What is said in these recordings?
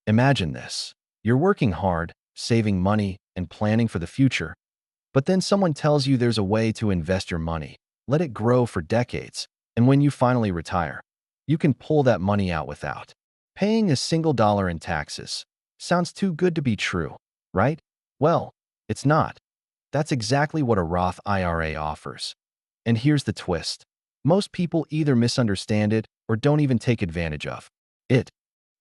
Imagine this. You're working hard, saving money, and planning for the future, but then someone tells you there's a way to invest your money, let it grow for decades, and when you finally retire, you can pull that money out without paying a single dollar in taxes. Sounds too good to be true, right? Well, it's not. That's exactly what a Roth IRA offers. And here's the twist. Most people either misunderstand it or don't even take advantage of it.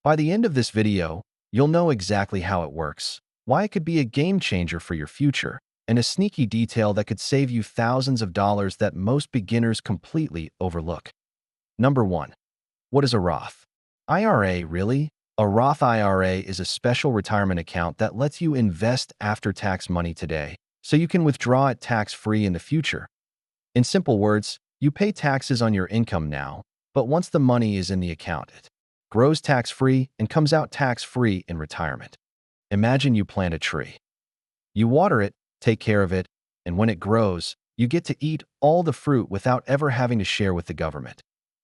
By the end of this video, you'll know exactly how it works, why it could be a game changer for your future, and a sneaky detail that could save you thousands of dollars that most beginners completely overlook. Number 1. What is a Roth IRA really? A Roth IRA is a special retirement account that lets you invest after-tax money today, so you can withdraw it tax-free in the future. In simple words, you pay taxes on your income now, but once the money is in the account, it grows tax-free and comes out tax-free in retirement. Imagine you plant a tree. You water it, take care of it, and when it grows, you get to eat all the fruit without ever having to share with the government.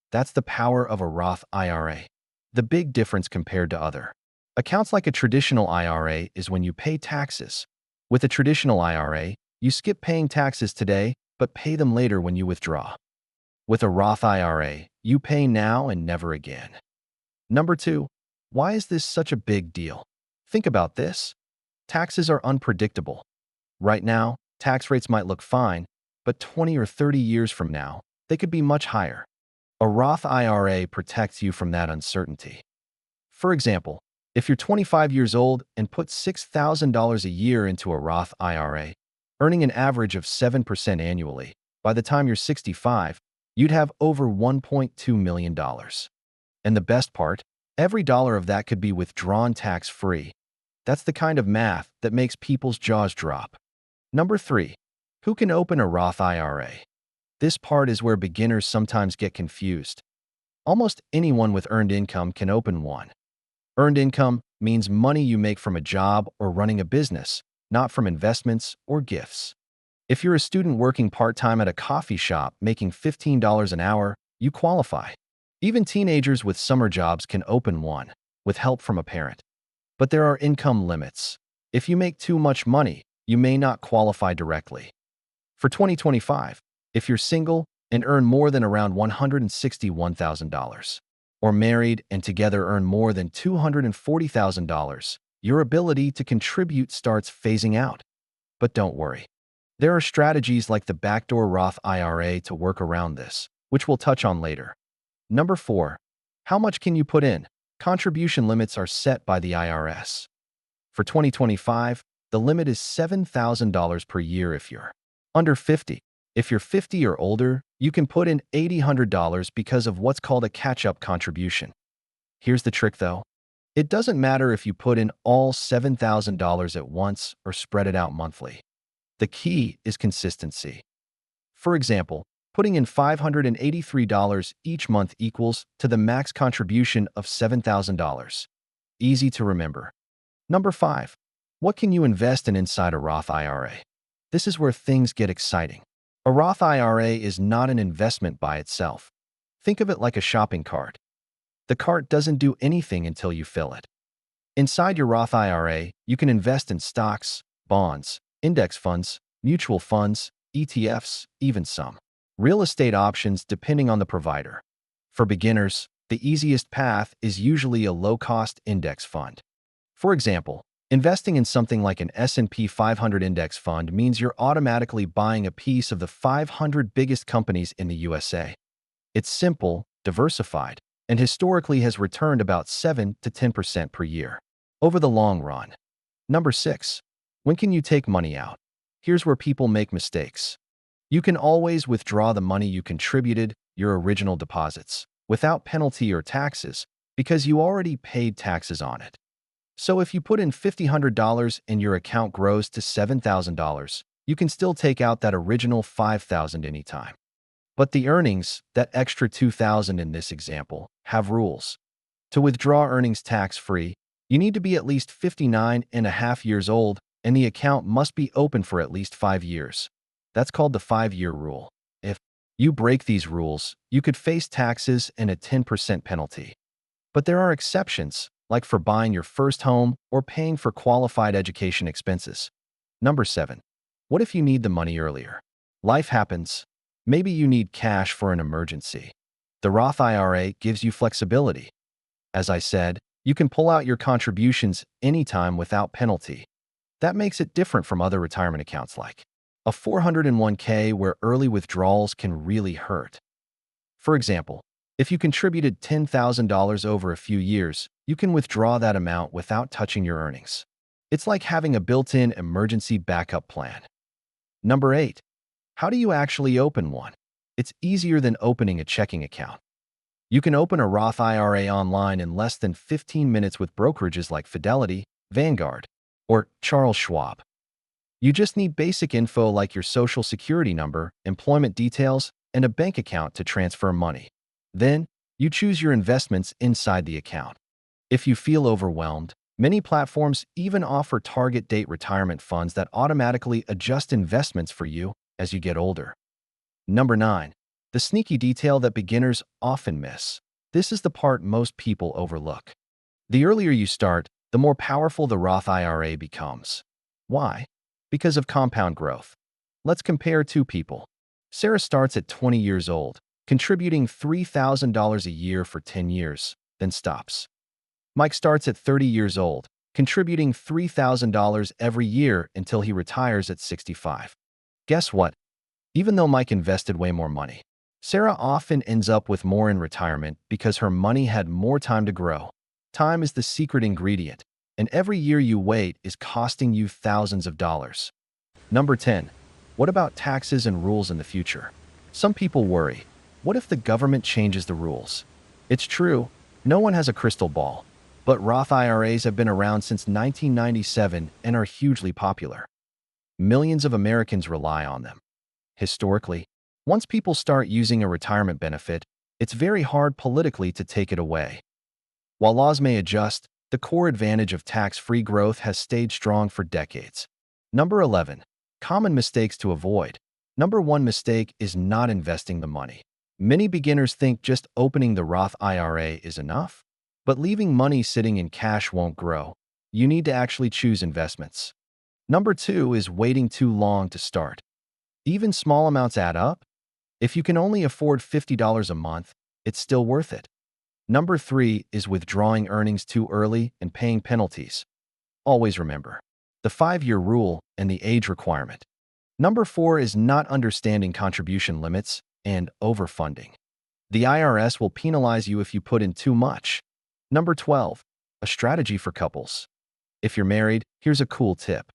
That's the power of a Roth IRA. The big difference compared to other accounts like a traditional IRA is when you pay taxes. With a traditional IRA, you skip paying taxes today, but pay them later when you withdraw. With a Roth IRA, you pay now and never again. Number 2. Why is this such a big deal? Think about this. Taxes are unpredictable. Right now, tax rates might look fine, but 20 or 30 years from now, they could be much higher. A Roth IRA protects you from that uncertainty. For example, if you're 25 years old and put $6,000 a year into a Roth IRA, earning an average of 7% annually, by the time you're 65, you'd have over $1.2 million. And the best part, every dollar of that could be withdrawn tax-free. That's the kind of math that makes people's jaws drop. Number 3. Who can open a Roth IRA? This part is where beginners sometimes get confused. Almost anyone with earned income can open one. Earned income means money you make from a job or running a business, not from investments or gifts. If you're a student working part-time at a coffee shop making $15 an hour, you qualify. Even teenagers with summer jobs can open one, with help from a parent. But there are income limits. If you make too much money, you may not qualify directly. For 2025, if you're single and earn more than around $161,000, or married and together earn more than $240,000, your ability to contribute starts phasing out. But don't worry. There are strategies like the backdoor Roth IRA to work around this, which we'll touch on later. Number 4. How much can you put in? Contribution limits are set by the IRS. For 2025, the limit is $7,000 per year if you're under 50. If you're 50 or older, you can put in $800 because of what's called a catch-up contribution. Here's the trick though. It doesn't matter if you put in all $7,000 at once or spread it out monthly. The key is consistency. For example, putting in $583 each month equals to the max contribution of $7,000. Easy to remember. Number 5. What can you invest in inside a Roth IRA? This is where things get exciting. A Roth IRA is not an investment by itself. Think of it like a shopping cart. The cart doesn't do anything until you fill it. Inside your Roth IRA, you can invest in stocks, bonds, index funds, mutual funds, ETFs, even some real estate options depending on the provider. For beginners, the easiest path is usually a low-cost index fund. For example, investing in something like an S&P 500 index fund means you're automatically buying a piece of the 500 biggest companies in the USA. It's simple, diversified, and historically has returned about 7 to 10% per year over the long run. Number 6. When can you take money out? Here's where people make mistakes. You can always withdraw the money you contributed, your original deposits, without penalty or taxes because you already paid taxes on it. So if you put in $500 and your account grows to $7,000, you can still take out that original $5,000 anytime. But the earnings, that extra $2,000 in this example, have rules. To withdraw earnings tax-free, you need to be at least 59 and a half years old, and the account must be open for at least 5 years. That's called the 5-year rule. If you break these rules, you could face taxes and a 10% penalty. But there are exceptions, like for buying your first home or paying for qualified education expenses. Number 7. What if you need the money earlier? Life happens. Maybe you need cash for an emergency. The Roth IRA gives you flexibility. As I said, you can pull out your contributions anytime without penalty. That makes it different from other retirement accounts like a 401k where early withdrawals can really hurt. For example, if you contributed $10,000 over a few years, you can withdraw that amount without touching your earnings. It's like having a built-in emergency backup plan. Number 8. How do you actually open one? It's easier than opening a checking account. You can open a Roth IRA online in less than 15 minutes with brokerages like Fidelity, Vanguard, or Charles Schwab. You just need basic info like your social security number, employment details, and a bank account to transfer money. Then, you choose your investments inside the account. If you feel overwhelmed, many platforms even offer target date retirement funds that automatically adjust investments for you as you get older. Number 9. The sneaky detail that beginners often miss. This is the part most people overlook. The earlier you start, the more powerful the Roth IRA becomes. Why? Because of compound growth. Let's compare two people. Sarah starts at 20 years old, contributing $3,000 a year for 10 years, then stops. Mike starts at 30 years old, contributing $3,000 every year until he retires at 65. Guess what? Even though Mike invested way more money, Sarah often ends up with more in retirement because her money had more time to grow. Time is the secret ingredient, and every year you wait is costing you thousands of dollars. Number 10. What about taxes and rules in the future? Some people worry, what if the government changes the rules? It's true, no one has a crystal ball, but Roth IRAs have been around since 1997 and are hugely popular. Millions of Americans rely on them. Historically, once people start using a retirement benefit, it's very hard politically to take it away. While laws may adjust, the core advantage of tax-free growth has stayed strong for decades. Number 11. Common mistakes to avoid. Number 1 mistake is not investing the money. Many beginners think just opening the Roth IRA is enough, but leaving money sitting in cash won't grow. You need to actually choose investments. Number 2 is waiting too long to start. Even small amounts add up. If you can only afford $50 a month, it's still worth it. Number 3 is withdrawing earnings too early and paying penalties. Always remember the 5-year rule and the age requirement. Number 4 is not understanding contribution limits and overfunding. The IRS will penalize you if you put in too much. Number 12, a strategy for couples. If you're married, here's a cool tip.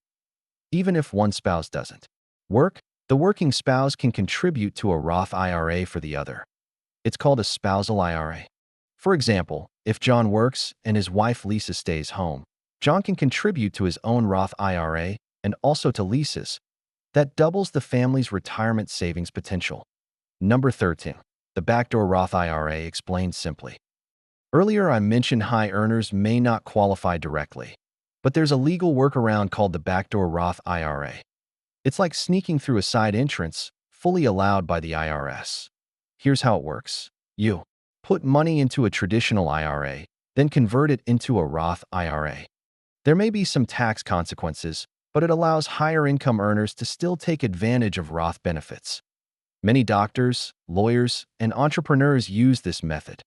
Even if one spouse doesn't work, the working spouse can contribute to a Roth IRA for the other. It's called a spousal IRA. For example, if John works and his wife Lisa stays home, John can contribute to his own Roth IRA and also to Lisa's. That doubles the family's retirement savings potential. Number 13. The backdoor Roth IRA explained simply. Earlier I mentioned high earners may not qualify directly, but there's a legal workaround called the backdoor Roth IRA. It's like sneaking through a side entrance, fully allowed by the IRS. Here's how it works. You put money into a traditional IRA, then convert it into a Roth IRA. There may be some tax consequences, but it allows higher income earners to still take advantage of Roth benefits. Many doctors, lawyers, and entrepreneurs use this method.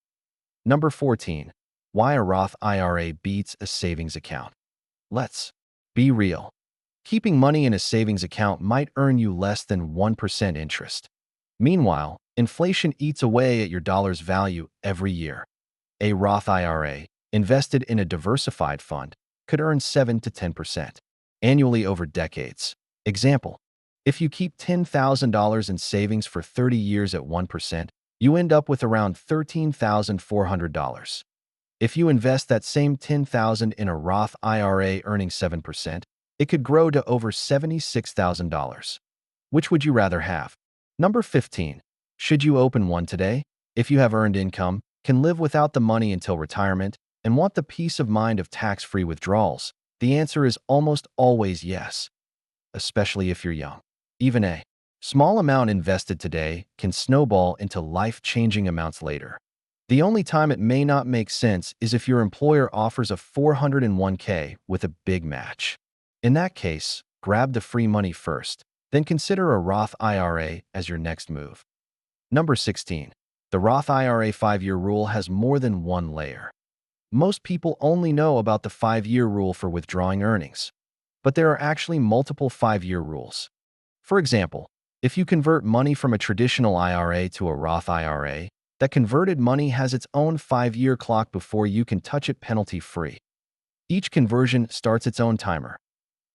Number 14. Why a Roth IRA beats a savings account. Let's be real. Keeping money in a savings account might earn you less than 1% interest. Meanwhile, inflation eats away at your dollar's value every year. A Roth IRA, invested in a diversified fund, could earn 7 to 10% annually over decades. Example, if you keep $10,000 in savings for 30 years at 1%, you end up with around $13,400. If you invest that same $10,000 in a Roth IRA earning 7%, it could grow to over $76,000. Which would you rather have? Number 15. Should you open one today? If you have earned income, can live without the money until retirement, and want the peace of mind of tax-free withdrawals, the answer is almost always yes, especially if you're young. Even a small amount invested today can snowball into life-changing amounts later. The only time it may not make sense is if your employer offers a 401k with a big match. In that case, grab the free money first, then consider a Roth IRA as your next move. Number 16. The Roth IRA 5-year rule has more than one layer. Most people only know about the 5-year rule for withdrawing earnings, but there are actually multiple 5-year rules. For example, if you convert money from a traditional IRA to a Roth IRA, that converted money has its own 5-year clock before you can touch it penalty-free. Each conversion starts its own timer.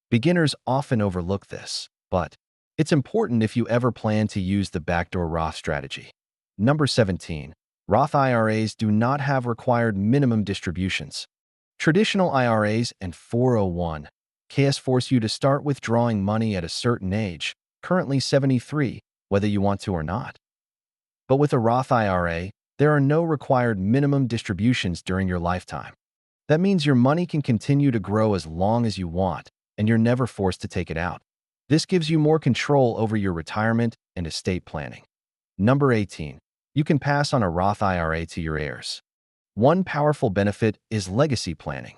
Beginners often overlook this, but it's important if you ever plan to use the backdoor Roth strategy. Number 17. Roth IRAs do not have required minimum distributions. Traditional IRAs and 401(k)s force you to start withdrawing money at a certain age, currently 73, whether you want to or not. But with a Roth IRA, there are no required minimum distributions during your lifetime. That means your money can continue to grow as long as you want, and you're never forced to take it out. This gives you more control over your retirement and estate planning. Number 18. You can pass on a Roth IRA to your heirs. One powerful benefit is legacy planning.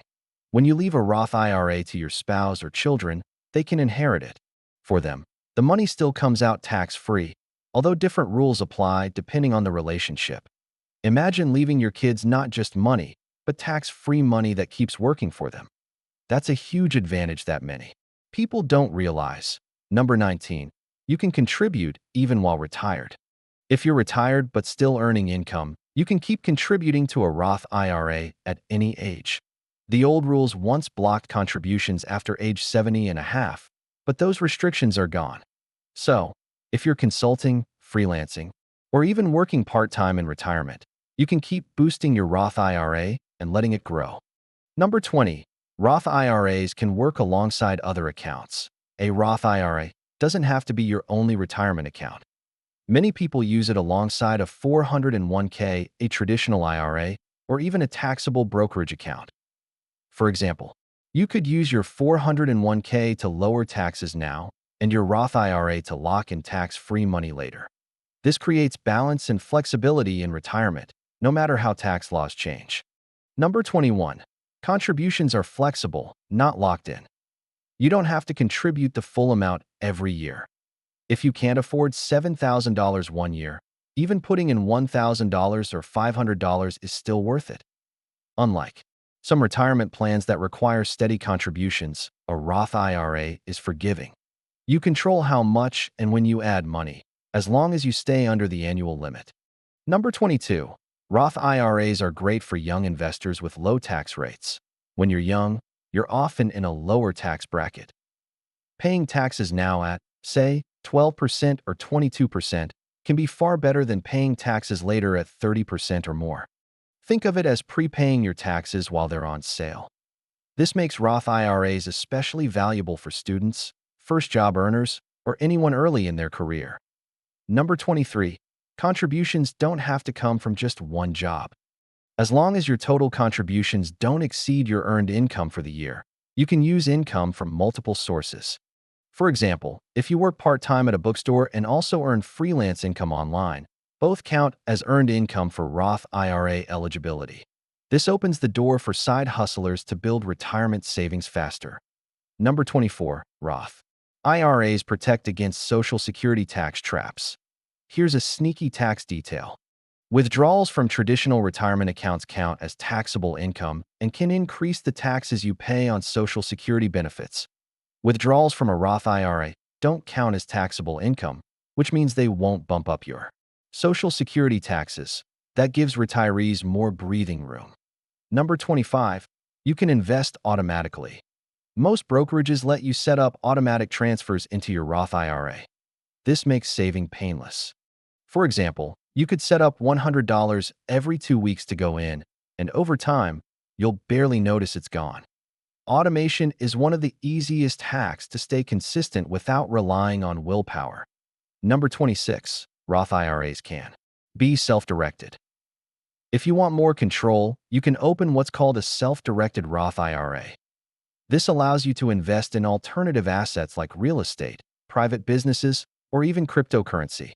When you leave a Roth IRA to your spouse or children, they can inherit it. For them, the money still comes out tax-free, although different rules apply depending on the relationship. Imagine leaving your kids not just money, but tax-free money that keeps working for them. That's a huge advantage that many people don't realize. Number 19. You can contribute even while retired. If you're retired but still earning income, you can keep contributing to a Roth IRA at any age. The old rules once blocked contributions after age 70 and a half, but those restrictions are gone. So, if you're consulting, freelancing, or even working part-time in retirement, you can keep boosting your Roth IRA and letting it grow. Number 20. Roth IRAs can work alongside other accounts. A Roth IRA doesn't have to be your only retirement account. Many people use it alongside a 401k, a traditional IRA, or even a taxable brokerage account. For example, you could use your 401k to lower taxes now and your Roth IRA to lock in tax-free money later. This creates balance and flexibility in retirement, no matter how tax laws change. Number 21. Contributions are flexible, not locked in. You don't have to contribute the full amount every year. If you can't afford $7,000 one year, even putting in $1,000 or $500 is still worth it. Unlike some retirement plans that require steady contributions, a Roth IRA is forgiving. You control how much and when you add money, as long as you stay under the annual limit. Number 22. Roth IRAs are great for young investors with low tax rates. When you're young, you're often in a lower tax bracket. Paying taxes now at, say, 12% or 22% can be far better than paying taxes later at 30% or more. Think of it as prepaying your taxes while they're on sale. This makes Roth IRAs especially valuable for students, first job earners, or anyone early in their career. Number 23. Contributions don't have to come from just one job. As long as your total contributions don't exceed your earned income for the year, you can use income from multiple sources. For example, if you work part-time at a bookstore and also earn freelance income online, both count as earned income for Roth IRA eligibility. This opens the door for side hustlers to build retirement savings faster. Number 24. Roth IRAs protect against Social Security tax traps. Here's a sneaky tax detail. Withdrawals from traditional retirement accounts count as taxable income and can increase the taxes you pay on Social Security benefits. Withdrawals from a Roth IRA don't count as taxable income, which means they won't bump up your Social Security taxes. That gives retirees more breathing room. Number 25. You can invest automatically. Most brokerages let you set up automatic transfers into your Roth IRA. This makes saving painless. For example, you could set up $100 every 2 weeks to go in, and over time, you'll barely notice it's gone. Automation is one of the easiest hacks to stay consistent without relying on willpower. Number 26. Roth IRAs can be self-directed. If you want more control, you can open what's called a self-directed Roth IRA. This allows you to invest in alternative assets like real estate, private businesses, or even cryptocurrency.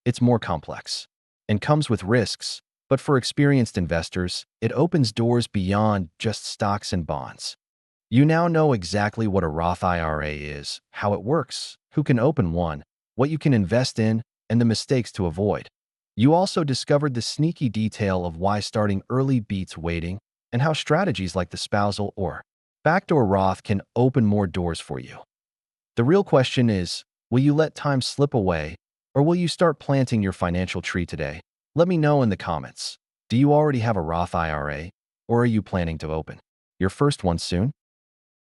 It's more complex and comes with risks, But for experienced investors, it opens doors beyond just stocks and bonds. You now know exactly what a Roth IRA is, how it works, who can open one, what you can invest in, and the mistakes to avoid. You also discovered the sneaky detail of why starting early beats waiting, and how strategies like the spousal or backdoor Roth can open more doors for you. The real question is, will you let time slip away, or will you start planting your financial tree today? Let me know in the comments. Do you already have a Roth IRA, or are you planning to open your first one soon?